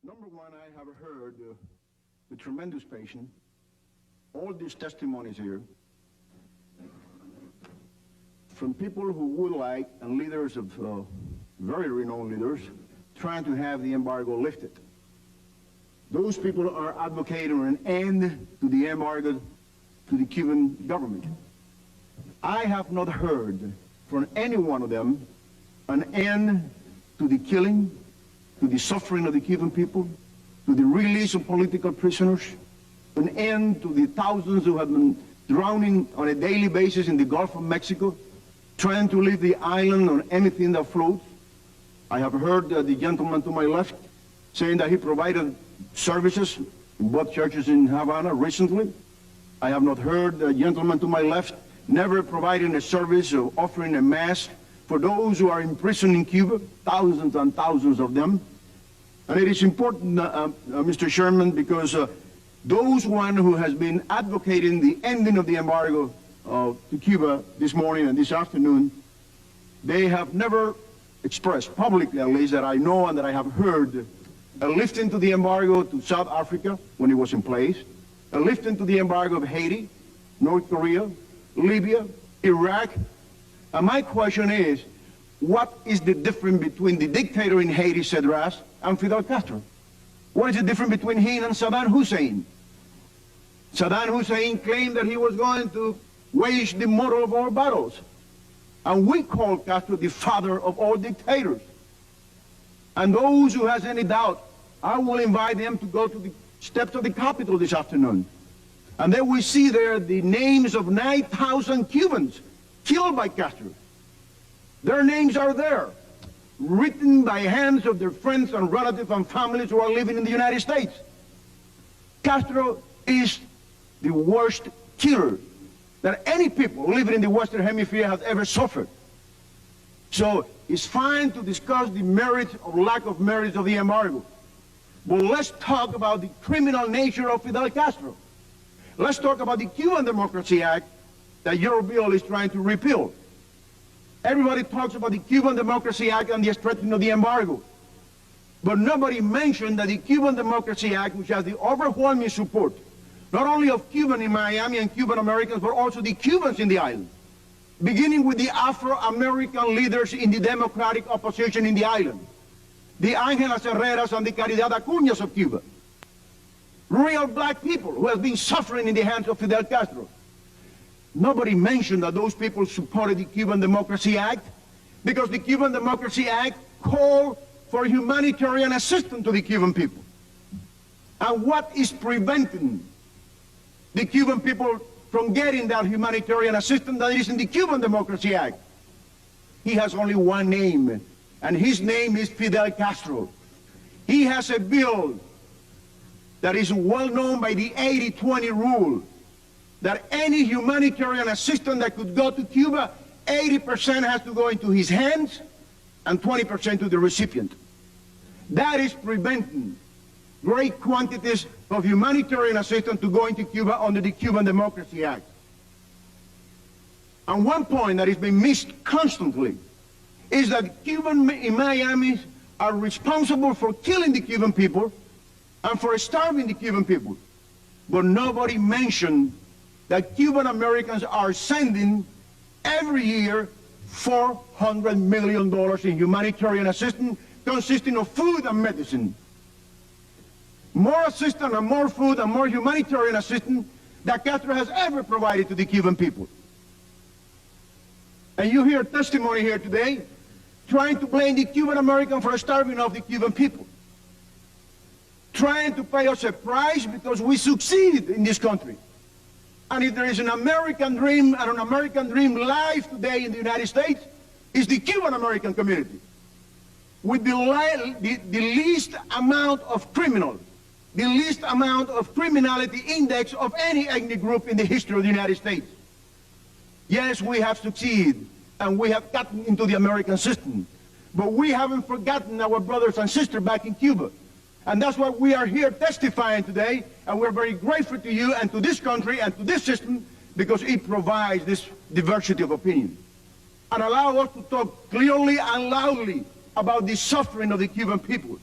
Number one, I have heard with tremendous patience all these testimonies here from people who would like, and leaders of very renowned leaders, trying to have the embargo lifted. Those people are advocating an end to the embargo to the Cuban government. I have not heard from any one of them an end to the killing, to the suffering of the Cuban people, to the release of political prisoners, an end to the thousands who have been drowning on a daily basis in the Gulf of Mexico, trying to leave the island on anything that floats. I have heard the gentleman to my left saying that he provided services in both churches in Havana recently. I have not heard the gentleman to my left never providing a service of offering a mass for those who are imprisoned in Cuba, thousands and thousands of them. And it is important, Mr. Chairman, because those one who has been advocating the ending of the embargo to Cuba this morning and this afternoon, they have never expressed, publicly at least, that I know and that I have heard, a lifting to the embargo to South Africa when it was in place, a lifting to the embargo of Haiti, North Korea, Libya, Iraq. And my question is, what is the difference between the dictator in Haiti, Cedras, and Fidel Castro? What is the difference between him and Saddam Hussein? Saddam Hussein claimed that he was going to wage the mother of all battles. And we call Castro the father of all dictators. And those who has any doubt, I will invite them to go to the steps of the Capitol this afternoon. And there we see there the names of 9,000 Cubans killed by Castro. Their names are there, written by hands of their friends and relatives and families who are living in the United States. Castro is the worst killer that any people living in the Western Hemisphere has ever suffered. So it's fine to discuss the merits or lack of merits of the embargo. But let's talk about the criminal nature of Fidel Castro. Let's talk about the Cuban Democracy Act that your bill is trying to repeal. Everybody talks about the Cuban Democracy Act and the strengthening of the embargo. But nobody mentioned that the Cuban Democracy Act, which has the overwhelming support, not only of Cubans in Miami and Cuban Americans, but also the Cubans in the island, beginning with the Afro-American leaders in the democratic opposition in the island, the Ángelas Herreras and the Caridad Acuñas of Cuba, real black people who have been suffering in the hands of Fidel Castro. Nobody mentioned that those people supported the Cuban Democracy Act because the Cuban Democracy Act called for humanitarian assistance to the Cuban people. And what is preventing the Cuban people from getting that humanitarian assistance that is in the Cuban Democracy Act? He has only one name, and his name is Fidel Castro. He has a bill that is well known by the 80-20 rule, that any humanitarian assistance that could go to Cuba, 80% has to go into his hands and 20% to the recipient. That is preventing great quantities of humanitarian assistance to go into Cuba under the Cuban Democracy Act. And one point that has been missed constantly is that Cubans in Miami are responsible for killing the Cuban people and for starving the Cuban people. But nobody mentioned that Cuban Americans are sending every year $400 million in humanitarian assistance consisting of food and medicine. More assistance and more food and more humanitarian assistance that Castro has ever provided to the Cuban people. And you hear testimony here today trying to blame the Cuban American for starving off the Cuban people, trying to pay us a price because we succeed in this country. And if there is an American dream and an American dream live today in the United States, it's the Cuban American community, with the least amount of criminals, the least amount of criminality index of any ethnic group in the history of the United States. Yes, we have succeeded, and we have gotten into the American system, but we haven't forgotten our brothers and sisters back in Cuba. And that's why we are here testifying today, and we're very grateful to you and to this country and to this system because it provides this diversity of opinion and allow us to talk clearly and loudly about the suffering of the Cuban people.